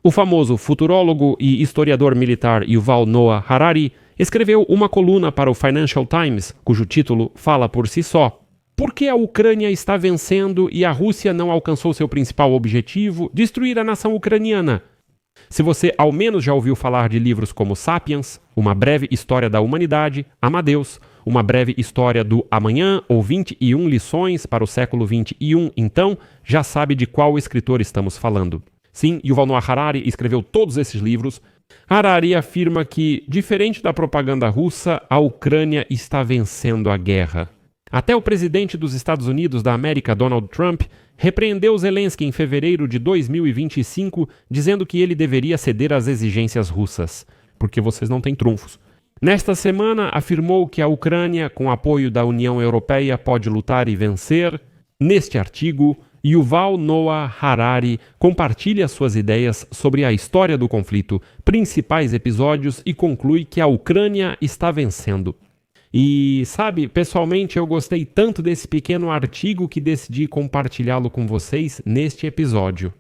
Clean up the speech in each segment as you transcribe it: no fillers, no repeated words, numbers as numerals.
O famoso futurólogo e historiador militar Yuval Noah Harari escreveu uma coluna para o Financial Times, cujo título fala por si só. Por que a Ucrânia está vencendo e a Rússia não alcançou seu principal objetivo, destruir a nação ucraniana? Se você ao menos já ouviu falar de livros como Sapiens, Uma Breve História da Humanidade, Amadeus, Uma Breve História do Amanhã ou 21 Lições para o Século XXI, então já sabe de qual escritor estamos falando. Sim, Yuval Noah Harari escreveu todos esses livros. Harari afirma que, diferente da propaganda russa, a Ucrânia está vencendo a guerra. Até o presidente dos Estados Unidos da América, Donald Trump, repreendeu Zelensky em fevereiro de 2025, dizendo que ele deveria ceder às exigências russas, porque vocês não têm trunfos. Nesta semana, afirmou que a Ucrânia, com apoio da União Europeia, pode lutar e vencer. Neste artigo, Yuval Noah Harari compartilha suas ideias sobre a história do conflito, principais episódios e conclui que a Ucrânia está vencendo. E, sabe, pessoalmente eu gostei tanto desse pequeno artigo que decidi compartilhá-lo com vocês neste episódio.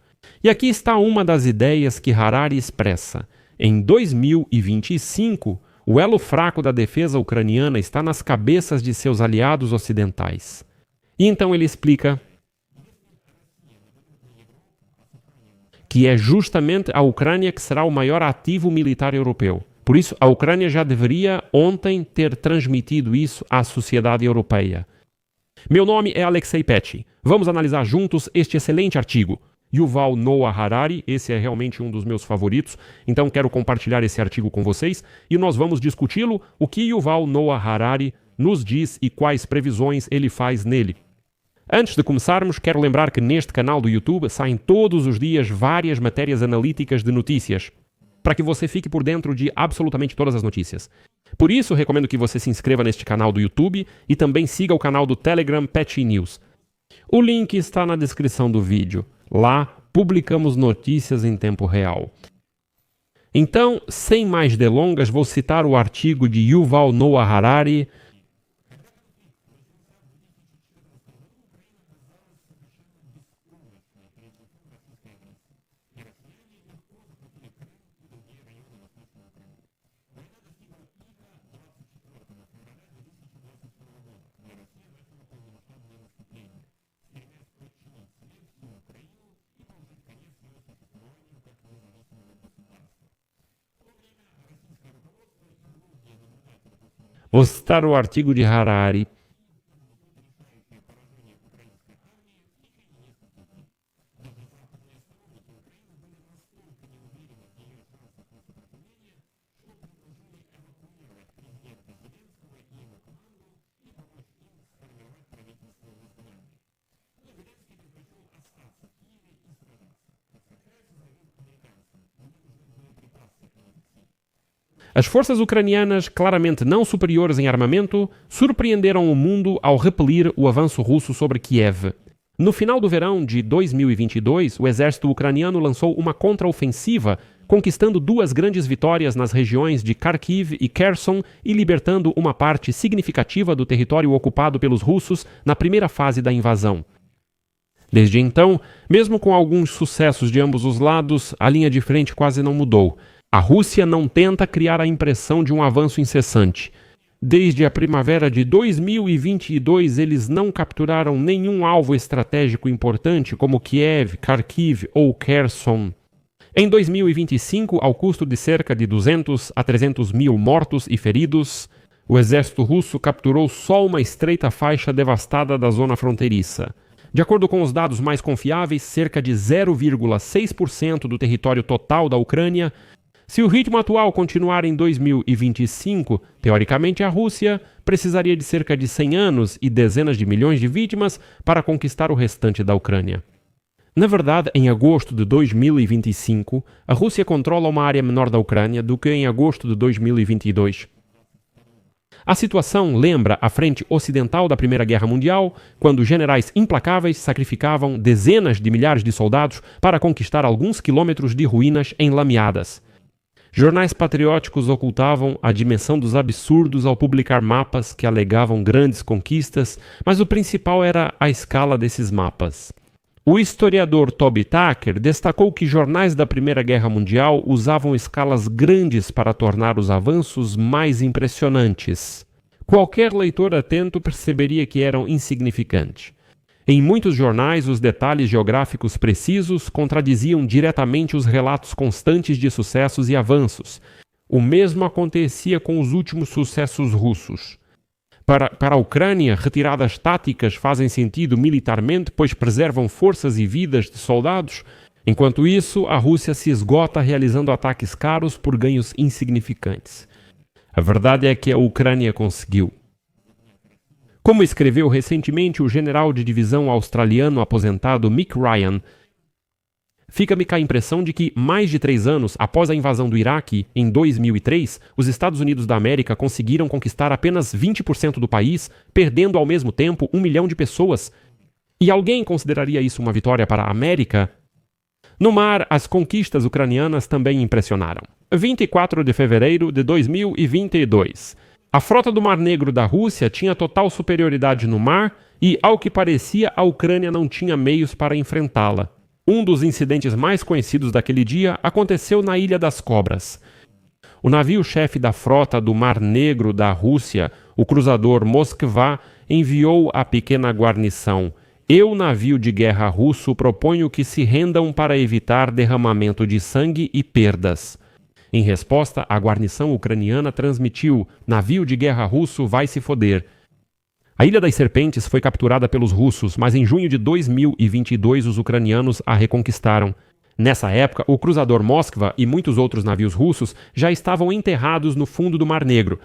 E aqui está uma das ideias que Harari expressa. Em 2025, o elo fraco da defesa ucraniana está nas cabeças de seus aliados ocidentais. E então ele explica que é justamente a Ucrânia que será o maior ativo militar europeu. Por isso, a Ucrânia já deveria ontem ter transmitido isso à sociedade europeia. Meu nome é Alexei Petty. Vamos analisar juntos este excelente artigo. Yuval Noah Harari, esse é realmente um dos meus favoritos, então quero compartilhar esse artigo com vocês e nós vamos discuti-lo, o que Yuval Noah Harari nos diz e quais previsões ele faz nele. Antes de começarmos, quero lembrar que neste canal do YouTube saem todos os dias várias matérias analíticas de notícias, para que você fique por dentro de absolutamente todas as notícias. Por isso, recomendo que você se inscreva neste canal do YouTube e também siga o canal do Telegram Petty News. O link está na descrição do vídeo. Lá, publicamos notícias em tempo real. Então, sem mais delongas, vou citar o artigo de Yuval Noah Harari. Vou citar o artigo de Harari. As forças ucranianas, claramente não superiores em armamento, surpreenderam o mundo ao repelir o avanço russo sobre Kiev. No final do verão de 2022, o exército ucraniano lançou uma contraofensiva, conquistando duas grandes vitórias nas regiões de Kharkiv e Kherson e libertando uma parte significativa do território ocupado pelos russos na primeira fase da invasão. Desde então, mesmo com alguns sucessos de ambos os lados, a linha de frente quase não mudou. A Rússia não tenta criar a impressão de um avanço incessante. Desde a primavera de 2022, eles não capturaram nenhum alvo estratégico importante como Kiev, Kharkiv ou Kherson. Em 2025, ao custo de cerca de 200 a 300 mil mortos e feridos, o exército russo capturou só uma estreita faixa devastada da zona fronteiriça. De acordo com os dados mais confiáveis, cerca de 0,6% do território total da Ucrânia. Se o ritmo atual continuar em 2025, teoricamente a Rússia precisaria de cerca de 100 anos e dezenas de milhões de vítimas para conquistar o restante da Ucrânia. Na verdade, em agosto de 2025, a Rússia controla uma área menor da Ucrânia do que em agosto de 2022. A situação lembra a frente ocidental da Primeira Guerra Mundial, quando generais implacáveis sacrificavam dezenas de milhares de soldados para conquistar alguns quilômetros de ruínas enlameadas. Jornais patrióticos ocultavam a dimensão dos absurdos ao publicar mapas que alegavam grandes conquistas, mas o principal era a escala desses mapas. O historiador Toby Tucker destacou que jornais da Primeira Guerra Mundial usavam escalas grandes para tornar os avanços mais impressionantes. Qualquer leitor atento perceberia que eram insignificantes. Em muitos jornais, os detalhes geográficos precisos contradiziam diretamente os relatos constantes de sucessos e avanços. O mesmo acontecia com os últimos sucessos russos. Para a Ucrânia, retiradas táticas fazem sentido militarmente, pois preservam forças e vidas de soldados. Enquanto isso, a Rússia se esgota realizando ataques caros por ganhos insignificantes. A verdade é que a Ucrânia conseguiu. Como escreveu recentemente o general de divisão australiano aposentado Mick Ryan, fica-me com a impressão de que, mais de 3 anos após a invasão do Iraque, em 2003, os Estados Unidos da América conseguiram conquistar apenas 20% do país, perdendo ao mesmo tempo 1 milhão de pessoas. E alguém consideraria isso uma vitória para a América? No mar, as conquistas ucranianas também impressionaram. 24 de fevereiro de 2022. A frota do Mar Negro da Rússia tinha total superioridade no mar e, ao que parecia, a Ucrânia não tinha meios para enfrentá-la. Um dos incidentes mais conhecidos daquele dia aconteceu na Ilha das Cobras. O navio-chefe da frota do Mar Negro da Rússia, o cruzador Moskva, enviou a pequena guarnição: "Eu, navio de guerra russo, proponho que se rendam para evitar derramamento de sangue e perdas." Em resposta, a guarnição ucraniana transmitiu: "Navio de guerra russo vai se foder." A Ilha das Serpentes foi capturada pelos russos, mas em junho de 2022 os ucranianos a reconquistaram. Nessa época, o cruzador Moskva e muitos outros navios russos já estavam enterrados no fundo do Mar Negro.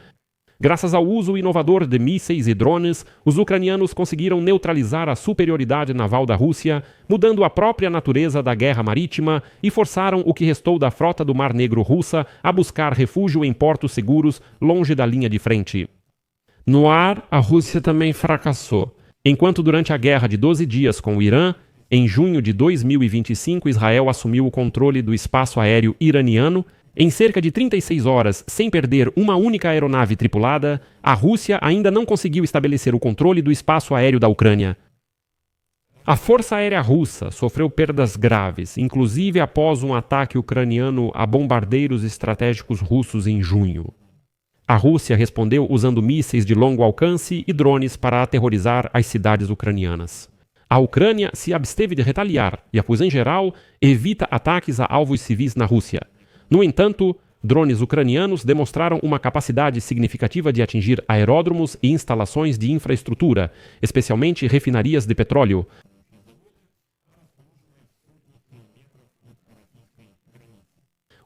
Graças ao uso inovador de mísseis e drones, os ucranianos conseguiram neutralizar a superioridade naval da Rússia, mudando a própria natureza da guerra marítima, e forçaram o que restou da frota do Mar Negro russa a buscar refúgio em portos seguros longe da linha de frente. No ar, a Rússia também fracassou. Enquanto durante a guerra de 12 dias com o Irã, em junho de 2025, Israel assumiu o controle do espaço aéreo iraniano, em cerca de 36 horas, sem perder uma única aeronave tripulada, a Rússia ainda não conseguiu estabelecer o controle do espaço aéreo da Ucrânia. A Força Aérea Russa sofreu perdas graves, inclusive após um ataque ucraniano a bombardeiros estratégicos russos em junho. A Rússia respondeu usando mísseis de longo alcance e drones para aterrorizar as cidades ucranianas. A Ucrânia se absteve de retaliar e, pois em geral, evita ataques a alvos civis na Rússia. No entanto, drones ucranianos demonstraram uma capacidade significativa de atingir aeródromos e instalações de infraestrutura, especialmente refinarias de petróleo.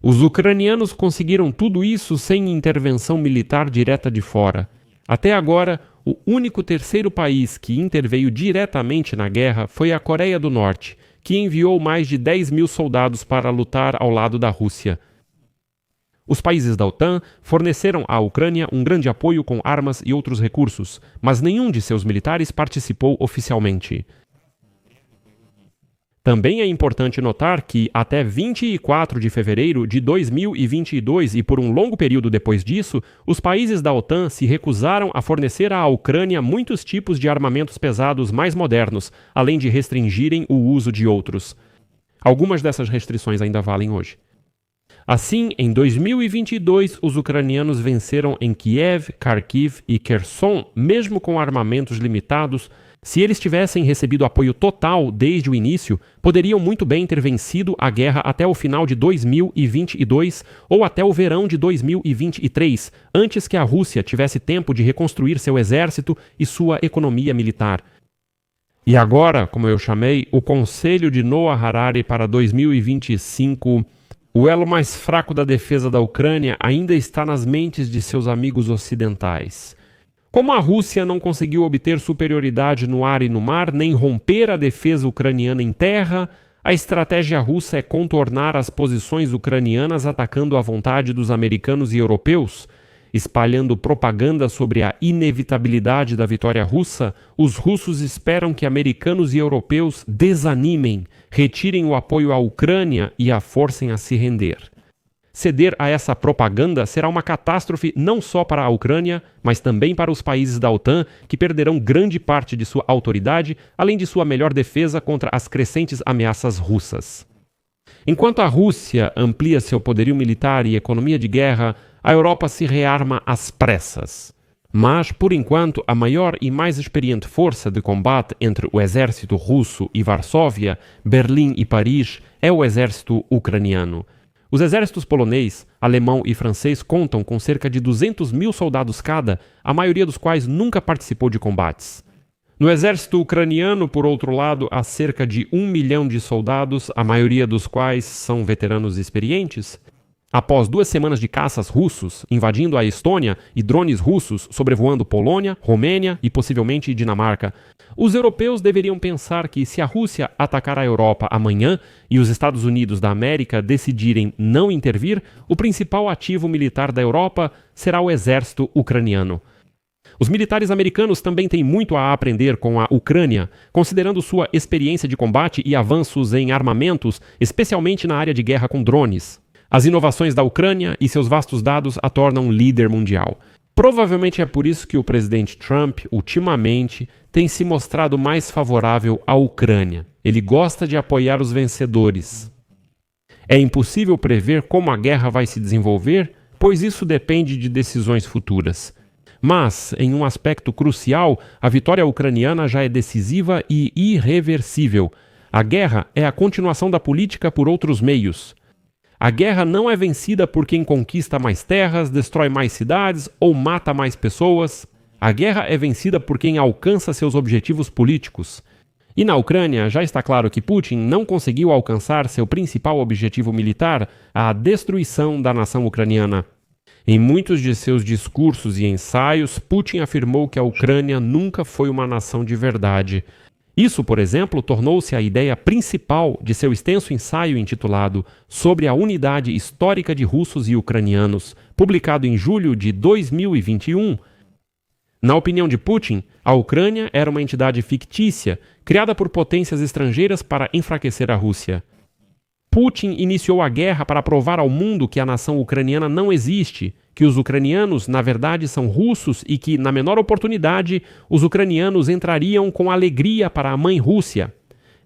Os ucranianos conseguiram tudo isso sem intervenção militar direta de fora. Até agora, o único terceiro país que interveio diretamente na guerra foi a Coreia do Norte, que enviou mais de 10 mil soldados para lutar ao lado da Rússia. Os países da OTAN forneceram à Ucrânia um grande apoio com armas e outros recursos, mas nenhum de seus militares participou oficialmente. Também é importante notar que, até 24 de fevereiro de 2022 e por um longo período depois disso, os países da OTAN se recusaram a fornecer à Ucrânia muitos tipos de armamentos pesados mais modernos, além de restringirem o uso de outros. Algumas dessas restrições ainda valem hoje. Assim, em 2022, os ucranianos venceram em Kiev, Kharkiv e Kherson, mesmo com armamentos limitados. Se eles tivessem recebido apoio total desde o início, poderiam muito bem ter vencido a guerra até o final de 2022 ou até o verão de 2023, antes que a Rússia tivesse tempo de reconstruir seu exército e sua economia militar. E agora, como eu chamei, o Conselho de Noah Harari para 2025... O elo mais fraco da defesa da Ucrânia ainda está nas mentes de seus amigos ocidentais. Como a Rússia não conseguiu obter superioridade no ar e no mar, nem romper a defesa ucraniana em terra, a estratégia russa é contornar as posições ucranianas atacando à vontade dos americanos e europeus. Espalhando propaganda sobre a inevitabilidade da vitória russa, os russos esperam que americanos e europeus desanimem, retirem o apoio à Ucrânia e a forcem a se render. Ceder a essa propaganda será uma catástrofe não só para a Ucrânia, mas também para os países da OTAN, que perderão grande parte de sua autoridade, além de sua melhor defesa contra as crescentes ameaças russas. Enquanto a Rússia amplia seu poderio militar e economia de guerra, a Europa se rearma às pressas. Mas, por enquanto, a maior e mais experiente força de combate entre o exército russo e Varsóvia, Berlim e Paris é o exército ucraniano. Os exércitos polonês, alemão e francês contam com cerca de 200 mil soldados cada, a maioria dos quais nunca participou de combates. No exército ucraniano, por outro lado, há cerca de 1 milhão de soldados, a maioria dos quais são veteranos experientes. Após 2 semanas de caças russos invadindo a Estônia e drones russos sobrevoando Polônia, Romênia e possivelmente Dinamarca, os europeus deveriam pensar que se a Rússia atacar a Europa amanhã e os Estados Unidos da América decidirem não intervir, o principal ativo militar da Europa será o exército ucraniano. Os militares americanos também têm muito a aprender com a Ucrânia, considerando sua experiência de combate e avanços em armamentos, especialmente na área de guerra com drones. As inovações da Ucrânia e seus vastos dados a tornam líder mundial. Provavelmente é por isso que o presidente Trump, ultimamente, tem se mostrado mais favorável à Ucrânia. Ele gosta de apoiar os vencedores. É impossível prever como a guerra vai se desenvolver, pois isso depende de decisões futuras. Mas, em um aspecto crucial, a vitória ucraniana já é decisiva e irreversível. A guerra é a continuação da política por outros meios. A guerra não é vencida por quem conquista mais terras, destrói mais cidades ou mata mais pessoas. A guerra é vencida por quem alcança seus objetivos políticos. E na Ucrânia já está claro que Putin não conseguiu alcançar seu principal objetivo militar, a destruição da nação ucraniana. Em muitos de seus discursos e ensaios, Putin afirmou que a Ucrânia nunca foi uma nação de verdade. Isso, por exemplo, tornou-se a ideia principal de seu extenso ensaio intitulado Sobre a Unidade Histórica de Russos e Ucranianos, publicado em julho de 2021. Na opinião de Putin, a Ucrânia era uma entidade fictícia, criada por potências estrangeiras para enfraquecer a Rússia. Putin iniciou a guerra para provar ao mundo que a nação ucraniana não existe, que os ucranianos, na verdade, são russos e que, na menor oportunidade, os ucranianos entrariam com alegria para a mãe Rússia.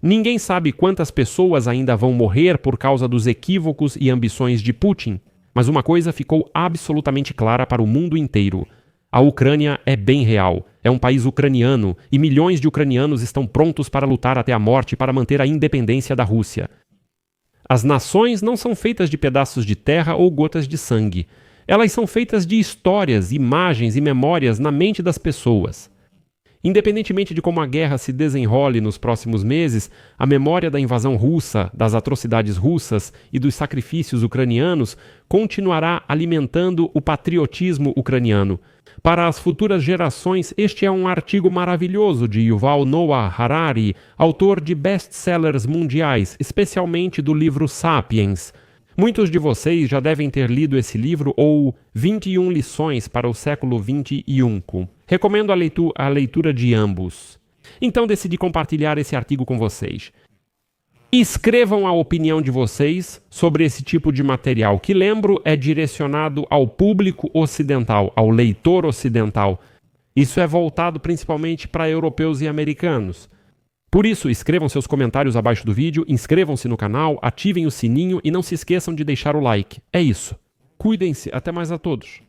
Ninguém sabe quantas pessoas ainda vão morrer por causa dos equívocos e ambições de Putin, mas uma coisa ficou absolutamente clara para o mundo inteiro. A Ucrânia é bem real, é um país ucraniano e milhões de ucranianos estão prontos para lutar até a morte para manter a independência da Rússia. As nações não são feitas de pedaços de terra ou gotas de sangue. Elas são feitas de histórias, imagens e memórias na mente das pessoas. Independentemente de como a guerra se desenrole nos próximos meses, a memória da invasão russa, das atrocidades russas e dos sacrifícios ucranianos continuará alimentando o patriotismo ucraniano. Para as futuras gerações, este é um artigo maravilhoso de Yuval Noah Harari, autor de best-sellers mundiais, especialmente do livro Sapiens. Muitos de vocês já devem ter lido esse livro ou 21 lições para o século XXI. Recomendo a leitura de ambos. Então decidi compartilhar esse artigo com vocês. Escrevam a opinião de vocês sobre esse tipo de material, que, lembro, é direcionado ao público ocidental, ao leitor ocidental. Isso é voltado principalmente para europeus e americanos. Por isso, escrevam seus comentários abaixo do vídeo, inscrevam-se no canal, ativem o sininho e não se esqueçam de deixar o like. É isso. Cuidem-se. Até mais a todos.